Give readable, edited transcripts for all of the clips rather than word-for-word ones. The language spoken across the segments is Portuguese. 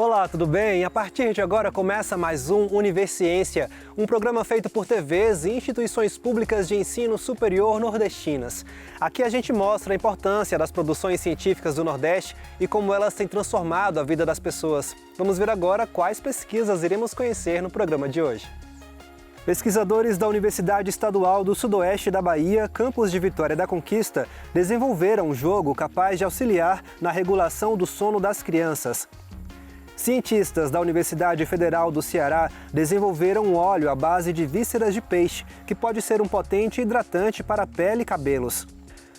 Olá, tudo bem? A partir de agora começa mais um Universiência, um programa feito por TVs e instituições públicas de ensino superior nordestinas. Aqui a gente mostra a importância das produções científicas do Nordeste e como elas têm transformado a vida das pessoas. Vamos ver agora quais pesquisas iremos conhecer no programa de hoje. Pesquisadores da Universidade Estadual do Sudoeste da Bahia, campus de Vitória da Conquista, desenvolveram um jogo capaz de auxiliar na regulação do sono das crianças. Cientistas da Universidade Federal do Ceará desenvolveram um óleo à base de vísceras de peixe, que pode ser um potente hidratante para a pele e cabelos.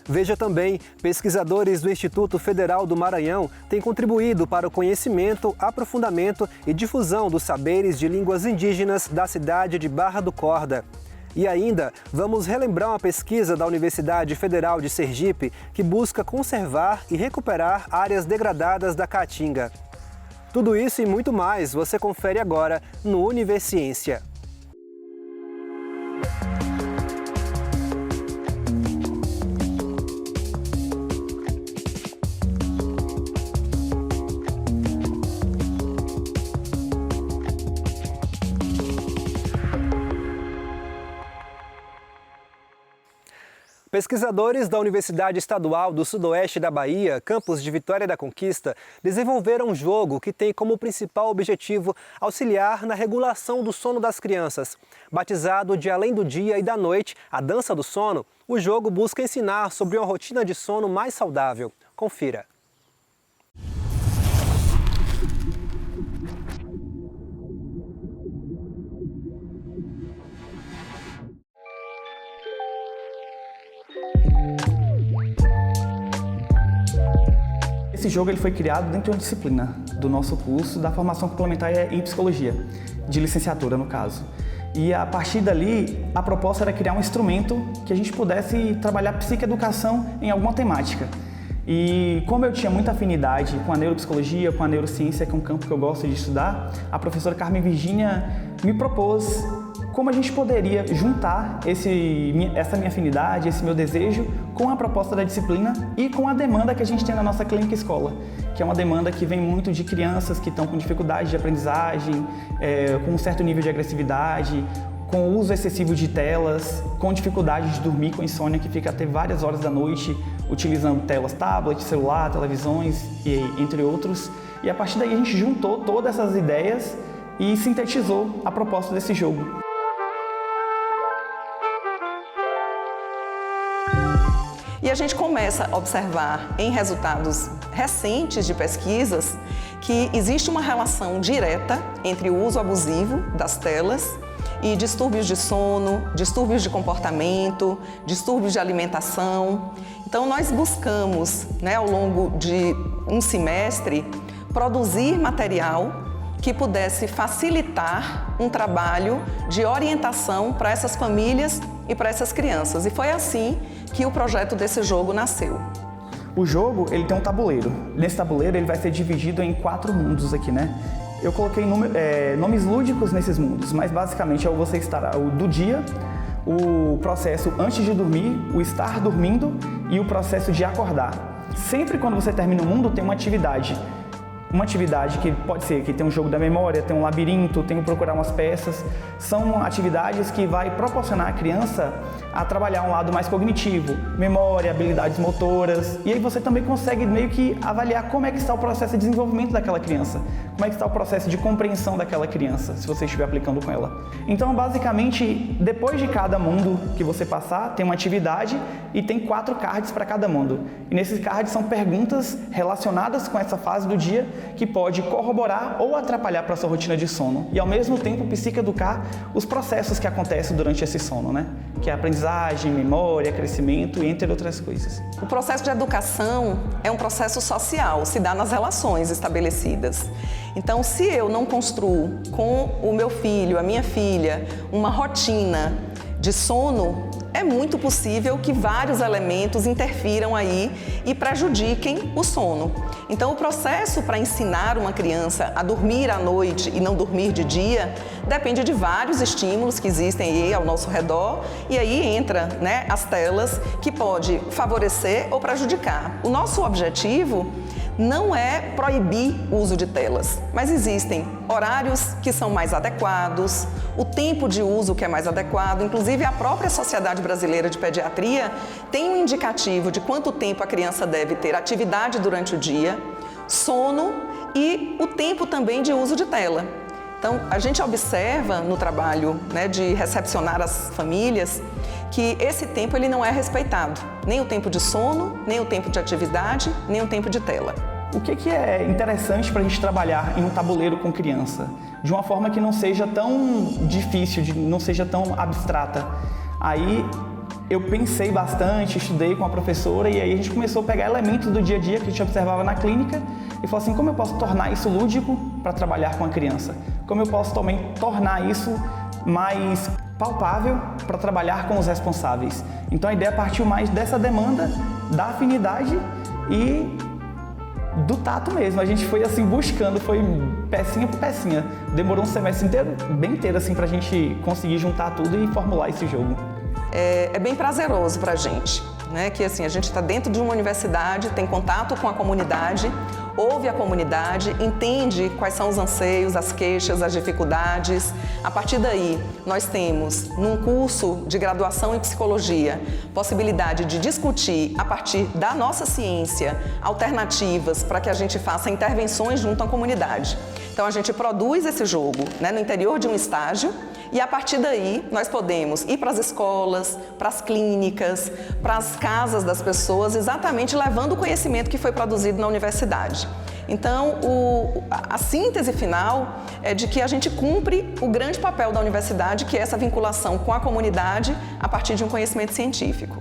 Veja também, pesquisadores do Instituto Federal do Maranhão têm contribuído para o conhecimento, aprofundamento e difusão dos saberes de línguas indígenas da cidade de Barra do Corda. E ainda, vamos relembrar uma pesquisa da Universidade Federal de Sergipe que busca conservar e recuperar áreas degradadas da Caatinga. Tudo isso e muito mais você confere agora no Universiência. Pesquisadores da Universidade Estadual do Sudoeste da Bahia, campus de Vitória da Conquista, desenvolveram um jogo que tem como principal objetivo auxiliar na regulação do sono das crianças. Batizado de Além do Dia e da Noite, a Dança do Sono, o jogo busca ensinar sobre uma rotina de sono mais saudável. Confira. Esse jogo ele foi criado dentro de uma disciplina do nosso curso da formação complementar em psicologia, de licenciatura no caso. E a partir dali, a proposta era criar um instrumento que a gente pudesse trabalhar psicoeducação em alguma temática. E como eu tinha muita afinidade com a neuropsicologia, com a neurociência, que é um campo que eu gosto de estudar, a professora Carmen Virgínia me propôs como a gente poderia juntar essa minha afinidade, esse meu desejo com a proposta da disciplina e com a demanda que a gente tem na nossa clínica escola, que é uma demanda que vem muito de crianças que estão com dificuldade de aprendizagem, com um certo nível de agressividade, com o uso excessivo de telas, com dificuldade de dormir, com insônia, que fica até várias horas da noite utilizando telas, tablet, celular, televisões, entre outros. E a partir daí a gente juntou todas essas ideias e sintetizou a proposta desse jogo. E a gente começa a observar em resultados recentes de pesquisas que existe uma relação direta entre o uso abusivo das telas e distúrbios de sono, distúrbios de comportamento, distúrbios de alimentação. Então nós buscamos, ao longo de um semestre, produzir material que pudesse facilitar um trabalho de orientação para essas famílias e para essas crianças. E foi assim que o projeto desse jogo nasceu. O jogo ele tem um tabuleiro. Nesse tabuleiro ele vai ser dividido em 4 mundos aqui, né? Eu coloquei nomes lúdicos nesses mundos, mas basicamente é o você estar o do dia, o processo antes de dormir, o estar dormindo e o processo de acordar. Sempre quando você termina o mundo tem uma atividade. Uma atividade que pode ser que tem um jogo da memória, tem um labirinto, tem o procurar umas peças. São atividades que vai proporcionar à criança a trabalhar um lado mais cognitivo, memória, habilidades motoras. E aí você também consegue meio que avaliar como é que está o processo de desenvolvimento daquela criança, como é que está o processo de compreensão daquela criança, se você estiver aplicando com ela. Então, basicamente, depois de cada mundo que você passar, tem uma atividade e tem 4 cards para cada mundo. E nesses cards são perguntas relacionadas com essa fase do dia que pode corroborar ou atrapalhar para a sua rotina de sono e, ao mesmo tempo, psicoeducar os processos que acontecem durante esse sono, né? Que é aprendizagem, memória, crescimento, entre outras coisas. O processo de educação é um processo social, se dá nas relações estabelecidas. Então, se eu não construo com o meu filho, a minha filha, uma rotina de sono, é muito possível que vários elementos interfiram aí e prejudiquem o sono. Então, o processo para ensinar uma criança a dormir à noite e não dormir de dia depende de vários estímulos que existem aí ao nosso redor, e aí entra, as telas, que pode favorecer ou prejudicar. O nosso objetivo não é proibir o uso de telas, mas existem horários que são mais adequados, o tempo de uso que é mais adequado. Inclusive, a própria Sociedade Brasileira de Pediatria tem um indicativo de quanto tempo a criança deve ter atividade durante o dia, sono e o tempo também de uso de tela. Então, a gente observa no trabalho, né, de recepcionar as famílias que esse tempo ele não é respeitado, nem o tempo de sono, nem o tempo de atividade, nem o tempo de tela. O que é interessante para a gente trabalhar em um tabuleiro com criança? De uma forma que não seja tão difícil, não seja tão abstrata. Aí eu pensei bastante, estudei com a professora e aí a gente começou a pegar elementos do dia a dia que a gente observava na clínica e falou assim, como eu posso tornar isso lúdico para trabalhar com a criança? Como eu posso também tornar isso mais palpável para trabalhar com os responsáveis? Então a ideia partiu mais dessa demanda, da afinidade e do tato mesmo. A gente foi assim buscando, foi pecinha por pecinha. Demorou um semestre inteiro, bem inteiro assim, para a gente conseguir juntar tudo e formular esse jogo. É bem prazeroso para a gente, né? Que assim, a gente está dentro de uma universidade, tem contato com a comunidade, ouve a comunidade, entende quais são os anseios, as queixas, as dificuldades. A partir daí, nós temos, num curso de graduação em psicologia, possibilidade de discutir, a partir da nossa ciência, alternativas para que a gente faça intervenções junto à comunidade. Então, a gente produz esse jogo, né, no interior de um estágio, e a partir daí nós podemos ir para as escolas, para as clínicas, para as casas das pessoas, exatamente levando o conhecimento que foi produzido na universidade. Então, a síntese final é de que a gente cumpre o grande papel da universidade, que é essa vinculação com a comunidade a partir de um conhecimento científico.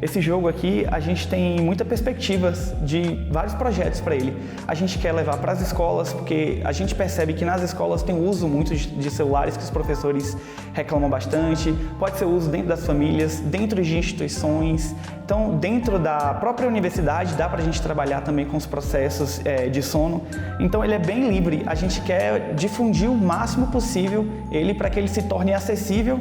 Esse jogo aqui, a gente tem muitas perspectivas de vários projetos para ele. A gente quer levar para as escolas, porque a gente percebe que nas escolas tem uso muito de celulares, que os professores reclamam bastante. Pode ser uso dentro das famílias, dentro de instituições. Então, dentro da própria universidade, dá para a gente trabalhar também com os processos de sono. Então, ele é bem livre. A gente quer difundir o máximo possível ele para que ele se torne acessível,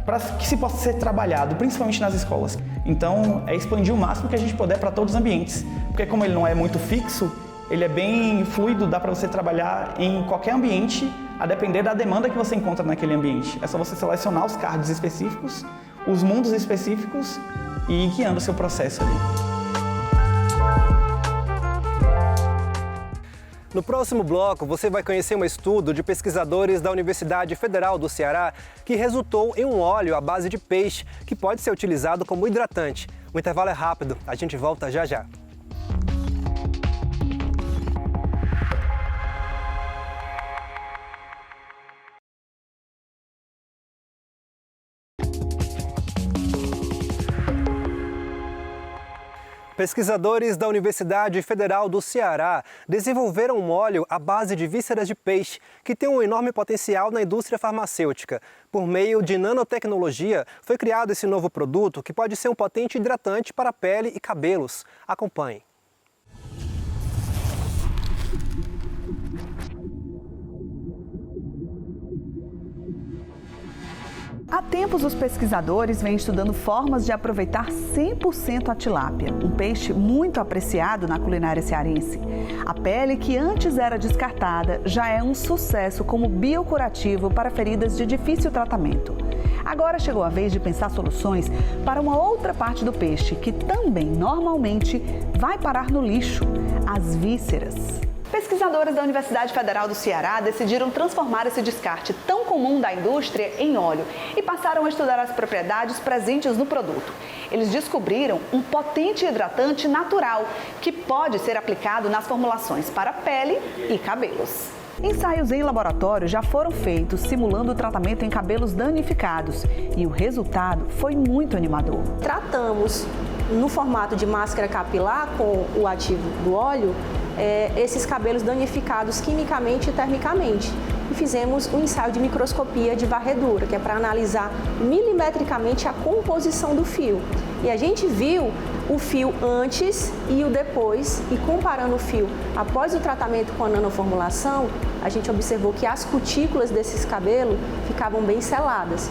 para que se possa ser trabalhado, principalmente nas escolas. Então, é expandir o máximo que a gente puder para todos os ambientes, porque como ele não é muito fixo, ele é bem fluido, dá para você trabalhar em qualquer ambiente, a depender da demanda que você encontra naquele ambiente. É só você selecionar os cards específicos, os mundos específicos e ir guiando o seu processo ali. No próximo bloco, você vai conhecer um estudo de pesquisadores da Universidade Federal do Ceará que resultou em um óleo à base de peixe que pode ser utilizado como hidratante. O intervalo é rápido, a gente volta já já. Pesquisadores da Universidade Federal do Ceará desenvolveram um óleo à base de vísceras de peixe que tem um enorme potencial na indústria farmacêutica. Por meio de nanotecnologia, foi criado esse novo produto que pode ser um potente hidratante para a pele e cabelos. Acompanhe. Há tempos, os pesquisadores vêm estudando formas de aproveitar 100% a tilápia, um peixe muito apreciado na culinária cearense. A pele, que antes era descartada, já é um sucesso como biocurativo para feridas de difícil tratamento. Agora chegou a vez de pensar soluções para uma outra parte do peixe, que também normalmente vai parar no lixo: as vísceras. Pesquisadores da Universidade Federal do Ceará decidiram transformar esse descarte tão comum da indústria em óleo e passaram a estudar as propriedades presentes no produto. Eles descobriram um potente hidratante natural que pode ser aplicado nas formulações para pele e cabelos. Ensaios em laboratório já foram feitos simulando o tratamento em cabelos danificados e o resultado foi muito animador. Tratamos no formato de máscara capilar com o ativo do óleo esses cabelos danificados quimicamente e termicamente. E fizemos um ensaio de microscopia de varredura, que é para analisar milimetricamente a composição do fio. E a gente viu o fio antes e o depois, e comparando o fio após o tratamento com a nanoformulação, a gente observou que as cutículas desses cabelos ficavam bem seladas,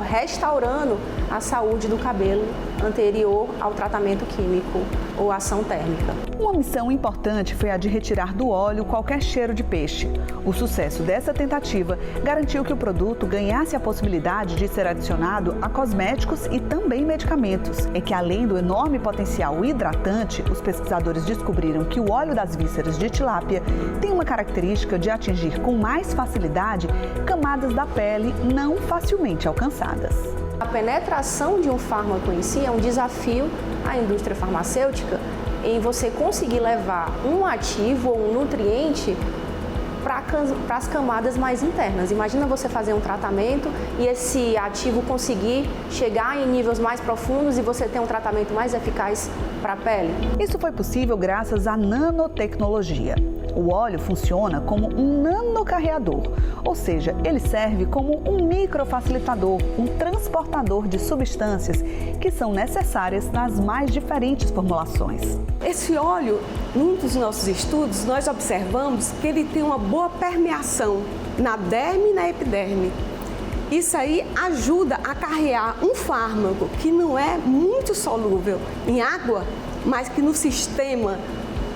restaurando a saúde do cabelo anterior ao tratamento químico ou ação térmica. Uma missão importante foi a de retirar do óleo qualquer cheiro de peixe. O sucesso dessa tentativa garantiu que o produto ganhasse a possibilidade de ser adicionado a cosméticos e também medicamentos. É que além do enorme potencial hidratante, os pesquisadores descobriram que o óleo das vísceras de tilápia tem uma característica de atingir com mais facilidade camadas da pele não facilmente alcançadas. A penetração de um fármaco em si é um desafio à indústria farmacêutica em você conseguir levar um ativo ou um nutriente para as camadas mais internas. Imagina você fazer um tratamento e esse ativo conseguir chegar em níveis mais profundos e você ter um tratamento mais eficaz para a pele. Isso foi possível graças à nanotecnologia. O óleo funciona como um nanocarreador, ou seja, ele serve como um microfacilitador, um transportador de substâncias que são necessárias nas mais diferentes formulações. Esse óleo, num dos nossos estudos, nós observamos que ele tem uma boa permeação na derme e na epiderme. Isso aí ajuda a carrear um fármaco que não é muito solúvel em água, mas que no sistema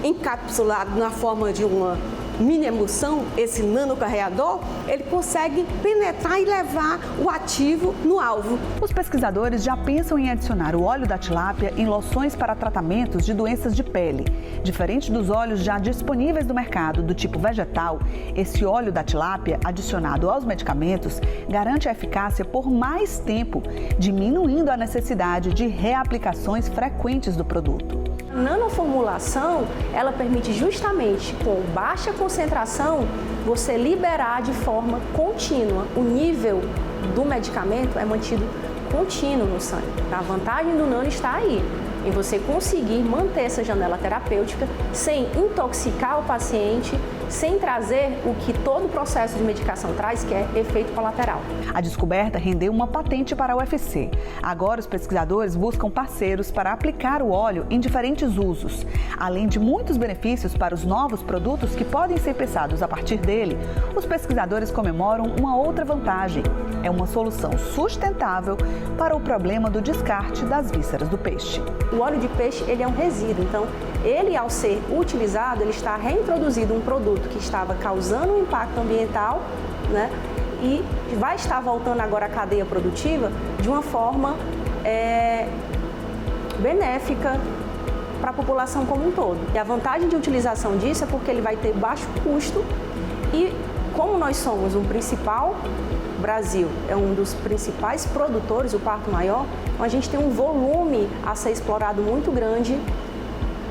encapsulado na forma de uma mini emulsão, esse nanocarreador, ele consegue penetrar e levar o ativo no alvo. Os pesquisadores já pensam em adicionar o óleo da tilápia em loções para tratamentos de doenças de pele. Diferente dos óleos já disponíveis no mercado do tipo vegetal, esse óleo da tilápia, adicionado aos medicamentos, garante a eficácia por mais tempo, diminuindo a necessidade de reaplicações frequentes do produto. A nanoformulação, ela permite justamente, com baixa concentração, você liberar de forma contínua. O nível do medicamento é mantido contínuo no sangue. A vantagem do nano está aí, em você conseguir manter essa janela terapêutica sem intoxicar o paciente, sem trazer o que todo processo de medicação traz, que é efeito colateral. A descoberta rendeu uma patente para a UFC. Agora, os pesquisadores buscam parceiros para aplicar o óleo em diferentes usos. Além de muitos benefícios para os novos produtos que podem ser pensados a partir dele, os pesquisadores comemoram uma outra vantagem. É uma solução sustentável para o problema do descarte das vísceras do peixe. O óleo de peixe, ele é um resíduo, então ele, ao ser utilizado, ele está reintroduzindo um produto que estava causando um impacto ambiental, né? E vai estar voltando agora à cadeia produtiva de uma forma benéfica para a população como um todo. E a vantagem de utilização disso é porque ele vai ter baixo custo e, como nós somos o Brasil é um dos principais produtores, o quarto maior, então a gente tem um volume a ser explorado muito grande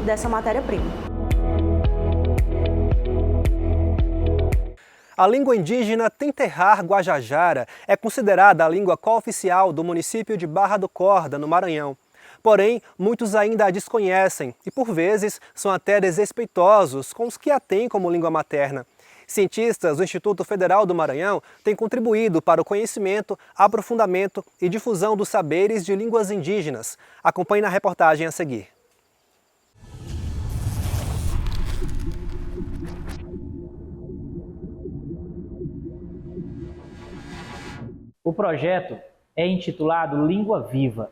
dessa matéria-prima. A língua indígena Tenterrar Guajajara é considerada a língua cooficial do município de Barra do Corda, no Maranhão. Porém, muitos ainda a desconhecem e, por vezes, são até desrespeitosos com os que a têm como língua materna. Cientistas do Instituto Federal do Maranhão têm contribuído para o conhecimento, aprofundamento e difusão dos saberes de línguas indígenas. Acompanhe na reportagem a seguir. O projeto é intitulado Língua Viva,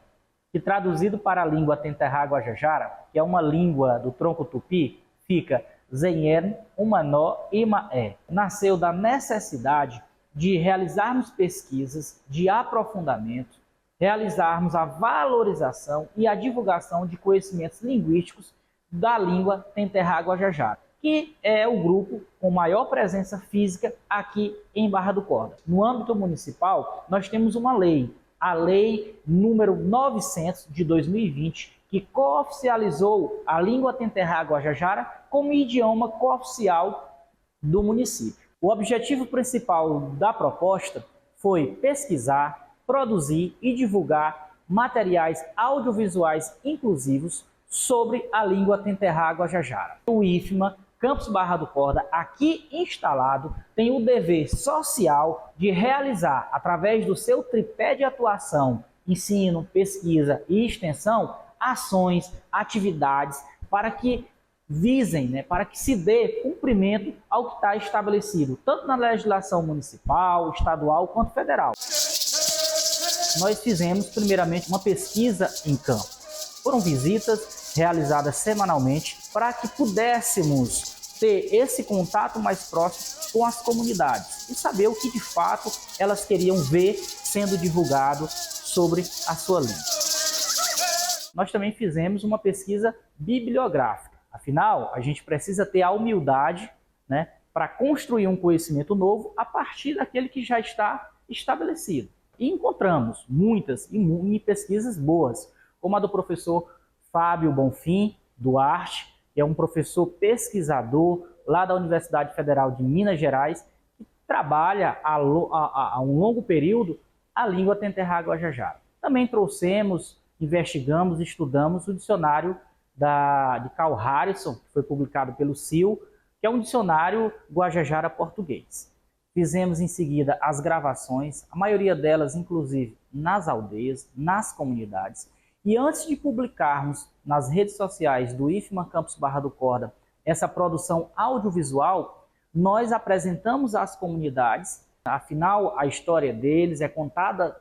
que traduzido para a língua Tenterrar Guajajara, que é uma língua do tronco tupi, fica Zenhen, Umanó, Imaé. Nasceu da necessidade de realizarmos pesquisas de aprofundamento, realizarmos a valorização e a divulgação de conhecimentos linguísticos da língua Tenterrar Guajajara, que é o grupo com maior presença física aqui em Barra do Corda. No âmbito municipal, nós temos uma lei, a Lei número 900 de 2020, que cooficializou a língua Tenterrar Guajajara como idioma cooficial do município. O objetivo principal da proposta foi pesquisar, produzir e divulgar materiais audiovisuais inclusivos sobre a língua Tenterrar Guajajara. O IFMA, Campus Barra do Corda, aqui instalado, tem o dever social de realizar, através do seu tripé de atuação, ensino, pesquisa e extensão, ações, atividades para que visem, para que se dê cumprimento ao que está estabelecido, tanto na legislação municipal, estadual quanto federal. Nós fizemos, primeiramente, uma pesquisa em campo. Foram visitas realizadas semanalmente para que pudéssemos ter esse contato mais próximo com as comunidades e saber o que de fato elas queriam ver sendo divulgado sobre a sua língua. Nós também fizemos uma pesquisa bibliográfica. Afinal, a gente precisa ter a humildade, né, para construir um conhecimento novo a partir daquele que já está estabelecido. E encontramos muitas e pesquisas boas, como a do professor Fábio Bonfim Duarte, que é um professor pesquisador lá da Universidade Federal de Minas Gerais, que trabalha há um longo período a língua Tenterra-Guajajara. Também trouxemos, investigamos, estudamos o dicionário de Carl Harrison, que foi publicado pelo CIL, que é um dicionário Guajajara português. Fizemos em seguida as gravações, a maioria delas inclusive nas aldeias, nas comunidades. E antes de publicarmos nas redes sociais do IFMA Campus Barra do Corda essa produção audiovisual, nós apresentamos às comunidades. Afinal, a história deles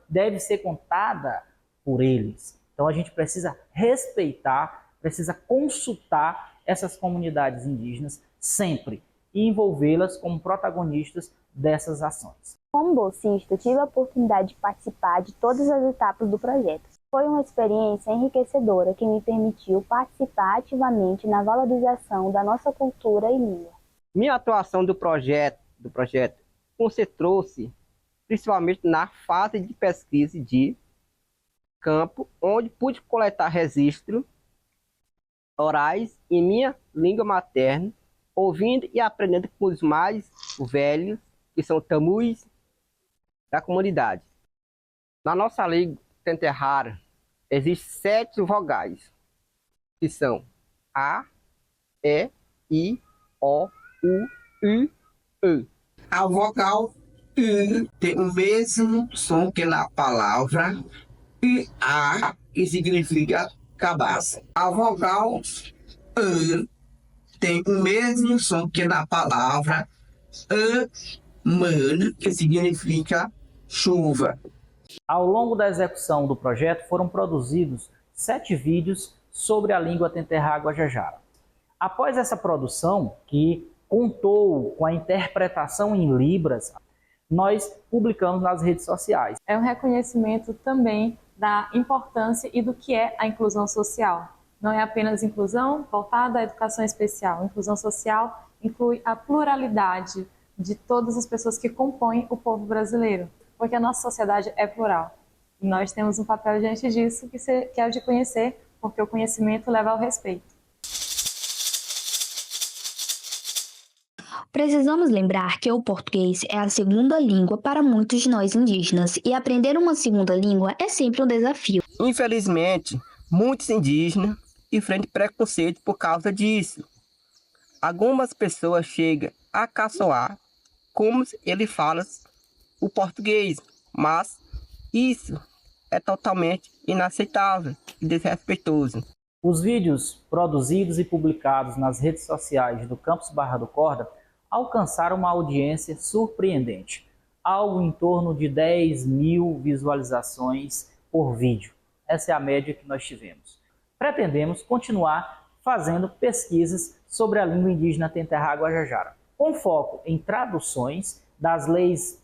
deve ser contada por eles. Então a gente precisa respeitar, precisa consultar essas comunidades indígenas sempre e envolvê-las como protagonistas dessas ações. Como bolsista, tive a oportunidade de participar de todas as etapas do projeto. Foi uma experiência enriquecedora que me permitiu participar ativamente na valorização da nossa cultura e língua. Minha atuação do projeto concentrou-se principalmente na fase de pesquisa de campo, onde pude coletar registros orais em minha língua materna, ouvindo e aprendendo com os mais velhos, que são tamuis da comunidade. Na nossa língua Tenterrara, existem 7 vogais, que são A, E, I, O, U, I, E. A vogal I tem o mesmo som que na palavra IA, que significa cabaça. A vogal E tem o mesmo som que na palavra man, que significa chuva. Ao longo da execução do projeto foram produzidos 7 vídeos sobre a língua Tenterra-Guajajara. Após essa produção, que contou com a interpretação em Libras, nós publicamos nas redes sociais. É um reconhecimento também da importância e do que é a inclusão social. Não é apenas inclusão voltada à educação especial. A inclusão social inclui a pluralidade de todas as pessoas que compõem o povo brasileiro, porque a nossa sociedade é plural. E nós temos um papel diante disso que é o de conhecer, porque o conhecimento leva ao respeito. Precisamos lembrar que o português é a segunda língua para muitos de nós indígenas, e aprender uma segunda língua é sempre um desafio. Infelizmente, muitos indígenas enfrentam preconceito por causa disso. Algumas pessoas chegam a caçoar como ele fala o português, mas isso é totalmente inaceitável e desrespeitoso. Os vídeos produzidos e publicados nas redes sociais do Campus Barra do Corda alcançaram uma audiência surpreendente, algo em torno de 10.000 visualizações por vídeo. Essa é a média que nós tivemos. Pretendemos continuar fazendo pesquisas sobre a língua indígena Tenterra-Guajajara, com foco em traduções das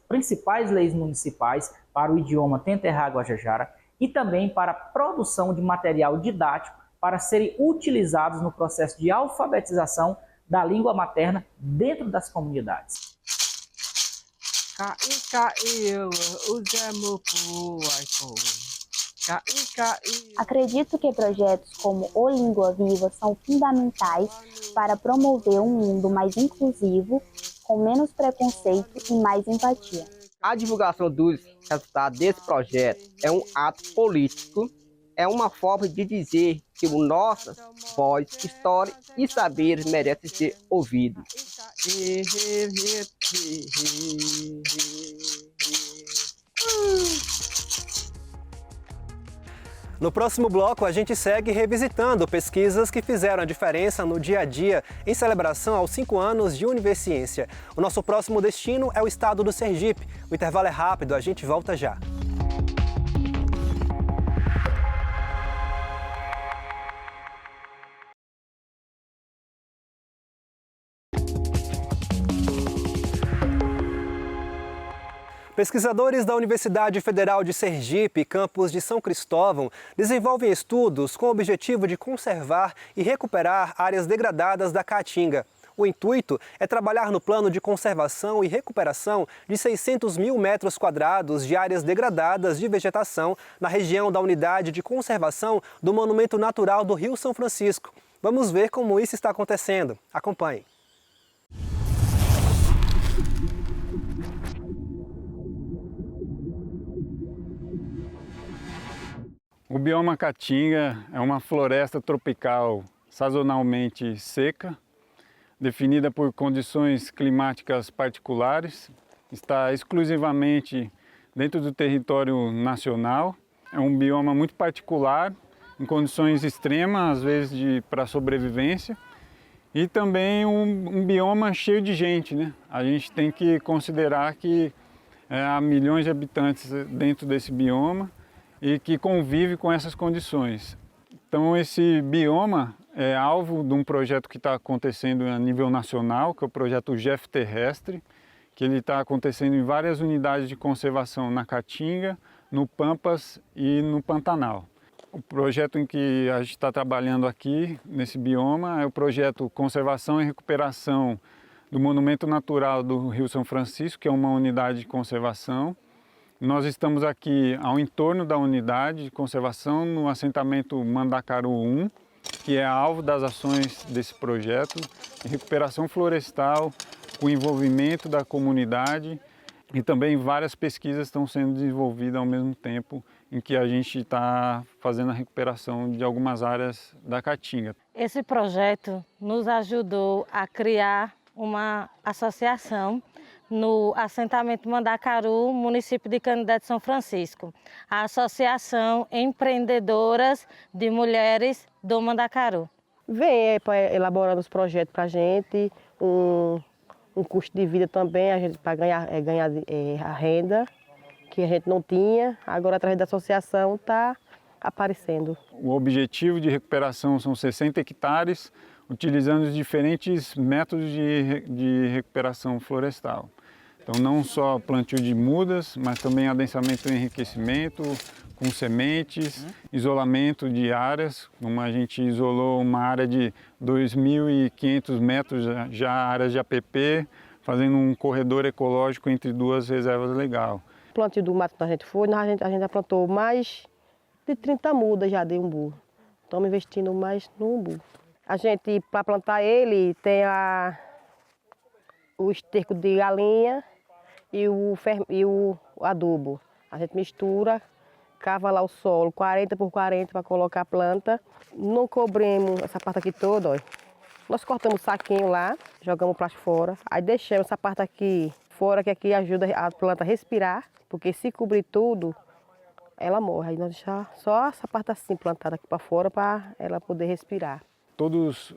principais leis municipais para o idioma Tenterra-Guajajara e também para a produção de material didático para serem utilizados no processo de alfabetização da língua materna dentro das comunidades. Acredito que projetos como o Língua Viva são fundamentais para promover um mundo mais inclusivo, com menos preconceito e mais empatia. A divulgação dos resultados desse projeto é um ato político, é uma forma de dizer que o nossa voz, história e saberes merecem ser ouvidos. No próximo bloco, a gente segue revisitando pesquisas que fizeram a diferença no dia a dia em celebração aos 5 anos de Univerciência. O nosso próximo destino é o estado do Sergipe. O intervalo é rápido, a gente volta já. Pesquisadores da Universidade Federal de Sergipe, campus de São Cristóvão, desenvolvem estudos com o objetivo de conservar e recuperar áreas degradadas da Caatinga. O intuito é trabalhar no plano de conservação e recuperação de 600 mil metros quadrados de áreas degradadas de vegetação na região da Unidade de Conservação do Monumento Natural do Rio São Francisco. Vamos ver como isso está acontecendo. Acompanhe. O bioma Caatinga é uma floresta tropical sazonalmente seca, definida por condições climáticas particulares, está exclusivamente dentro do território nacional. É um bioma muito particular, em condições extremas, às vezes para sobrevivência, e também um bioma cheio de gente, né? A gente tem que considerar que há milhões de habitantes dentro desse bioma e que convive com essas condições. Então esse bioma é alvo de um projeto que está acontecendo a nível nacional, que é o projeto GEF Terrestre, que ele está acontecendo em várias unidades de conservação na Caatinga, no Pampas e no Pantanal. O projeto em que a gente está trabalhando aqui, nesse bioma, é o projeto Conservação e Recuperação do Monumento Natural do Rio São Francisco, que é uma unidade de conservação. Nós estamos aqui ao entorno da unidade de conservação no assentamento Mandacaru 1, que é alvo das ações desse projeto de recuperação florestal, com envolvimento da comunidade, e também várias pesquisas estão sendo desenvolvidas ao mesmo tempo em que a gente está fazendo a recuperação de algumas áreas da Caatinga. Esse projeto nos ajudou a criar uma associação no assentamento Mandacaru, município de Canindé de São Francisco, a Associação Empreendedoras de Mulheres do Mandacaru. Vem elaborando os projetos para a gente, um custo de vida também, para ganhar a renda, que a gente não tinha, agora através da associação está aparecendo. O objetivo de recuperação são 60 hectares, utilizando os diferentes métodos de recuperação florestal. Então não só plantio de mudas, mas também adensamento e enriquecimento, com sementes, isolamento de áreas, como a gente isolou uma área de 2.500 metros, já áreas de APP, fazendo um corredor ecológico entre duas reservas legais. O plantio do mato que a gente foi, a gente já plantou mais de 30 mudas já de umbu. Estamos investindo mais no umbu. A gente, para plantar ele, tem o esterco de galinha e o adubo. A gente mistura, cava lá o solo 40 por 40 para colocar a planta. Não cobrimos essa parte aqui toda, ó. Nós cortamos o saquinho lá, jogamos o plástico fora. Aí deixamos essa parte aqui fora, que aqui ajuda a planta a respirar, porque se cobrir tudo, ela morre. Aí nós deixamos só essa parte assim plantada aqui para fora para ela poder respirar. Todas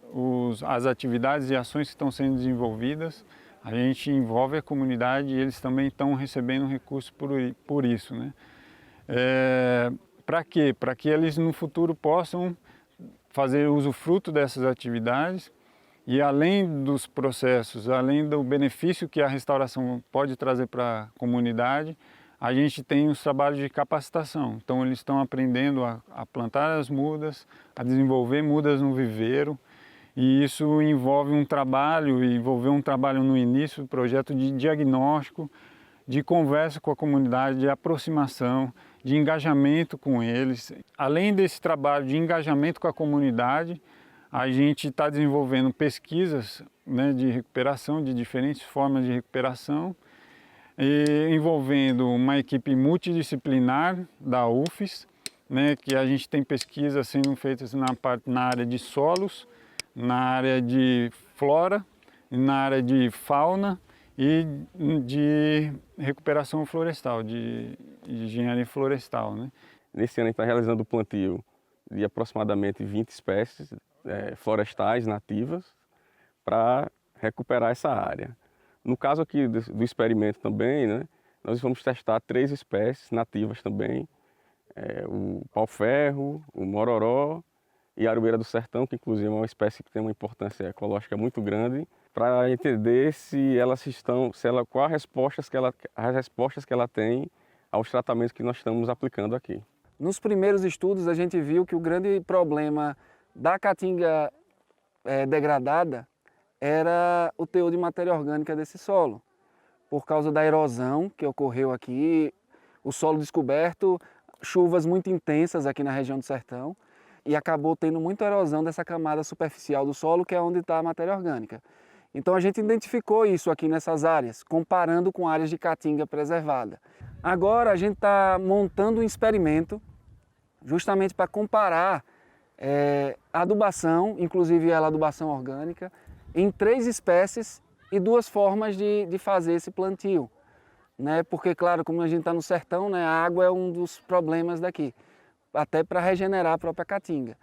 as atividades e ações que estão sendo desenvolvidas, a gente envolve a comunidade e eles também estão recebendo recursos por isso, né? Para quê? Para que eles no futuro possam fazer usufruto dessas atividades e além dos processos, além do benefício que a restauração pode trazer para a comunidade, a gente tem os trabalhos de capacitação. Então eles estão aprendendo a plantar as mudas, a desenvolver mudas no viveiro, e isso envolveu um trabalho no início do projeto de diagnóstico, de conversa com a comunidade, de aproximação, de engajamento com eles. Além desse trabalho de engajamento com a comunidade, a gente está desenvolvendo pesquisas, né, de recuperação, de diferentes formas de recuperação, envolvendo uma equipe multidisciplinar da UFES, né, que a gente tem pesquisas sendo feitas na área de solos, na área de flora, na área de fauna e de recuperação florestal, de engenharia florestal, né? Nesse ano a gente está realizando o plantio de aproximadamente 20 espécies florestais nativas para recuperar essa área. No caso aqui do experimento também, né, nós vamos testar 3 espécies nativas também, o pau-ferro, o mororó e a aroeira do sertão, que inclusive é uma espécie que tem uma importância ecológica muito grande. para entender se elas estão, quais as respostas que ela tem aos tratamentos que nós estamos aplicando aqui. Nos primeiros estudos a gente viu que o grande problema da caatinga degradada era o teor de matéria orgânica desse solo. Por causa da erosão que ocorreu aqui, o solo descoberto, chuvas muito intensas aqui na região do sertão, e acabou tendo muita erosão dessa camada superficial do solo, que é onde está a matéria orgânica. Então a gente identificou isso aqui nessas áreas, comparando com áreas de caatinga preservada. Agora a gente está montando um experimento justamente para comparar a adubação, inclusive a adubação orgânica, em 3 espécies e 2 formas de fazer esse plantio. Porque, claro, como a gente está no sertão, a água é um dos problemas daqui, até para regenerar a própria caatinga.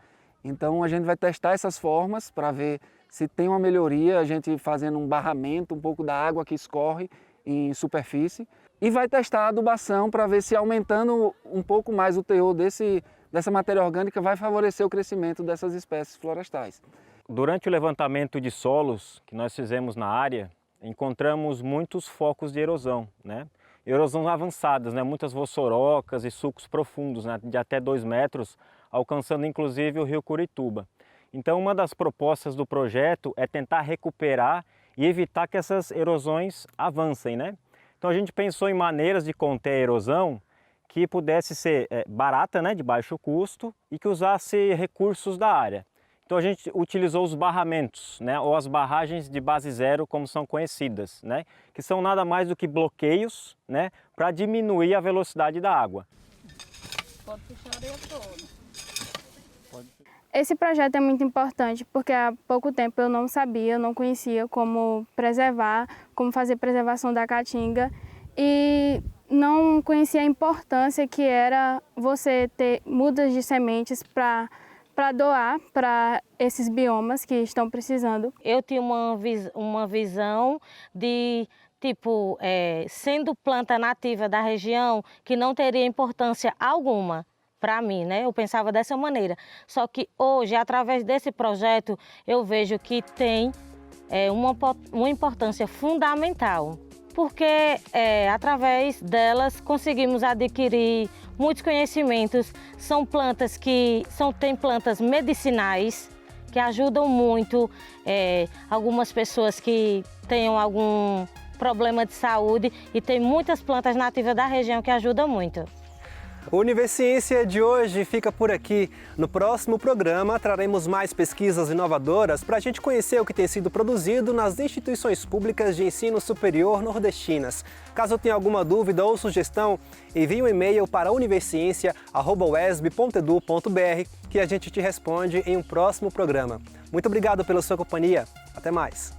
Então a gente vai testar essas formas para ver se tem uma melhoria, a gente fazendo um barramento, um pouco da água que escorre em superfície, e vai testar a adubação para ver se aumentando um pouco mais o teor dessa matéria orgânica vai favorecer o crescimento dessas espécies florestais. Durante o levantamento de solos que nós fizemos na área, encontramos muitos focos de erosão, erosão avançadas, muitas vossorocas e sulcos profundos, de até 2 metros, alcançando inclusive o rio Curituba. Então uma das propostas do projeto é tentar recuperar e evitar que essas erosões avancem, Então a gente pensou em maneiras de conter a erosão que pudesse ser barata, de baixo custo, e que usasse recursos da área. Então a gente utilizou os barramentos, ou as barragens de base zero, como são conhecidas, que são nada mais do que bloqueios, para diminuir a velocidade da água. Pode puxar a areia toda. Esse projeto é muito importante porque há pouco tempo eu não sabia, eu não conhecia como preservar, como fazer preservação da caatinga e não conhecia a importância que era você ter mudas de sementes para doar para esses biomas que estão precisando. Eu tinha uma visão de, sendo planta nativa da região, que não teria importância alguma para mim, Eu pensava dessa maneira. Só que hoje, através desse projeto, eu vejo que tem uma importância fundamental. Porque através delas conseguimos adquirir muitos conhecimentos. São plantas tem plantas medicinais que ajudam muito algumas pessoas que tenham algum problema de saúde e tem muitas plantas nativas da região que ajudam muito. O Universiência de hoje fica por aqui. No próximo programa traremos mais pesquisas inovadoras para a gente conhecer o que tem sido produzido nas instituições públicas de ensino superior nordestinas. Caso tenha alguma dúvida ou sugestão, envie um e-mail para universiencia@uesb.edu.br que a gente te responde em um próximo programa. Muito obrigado pela sua companhia. Até mais.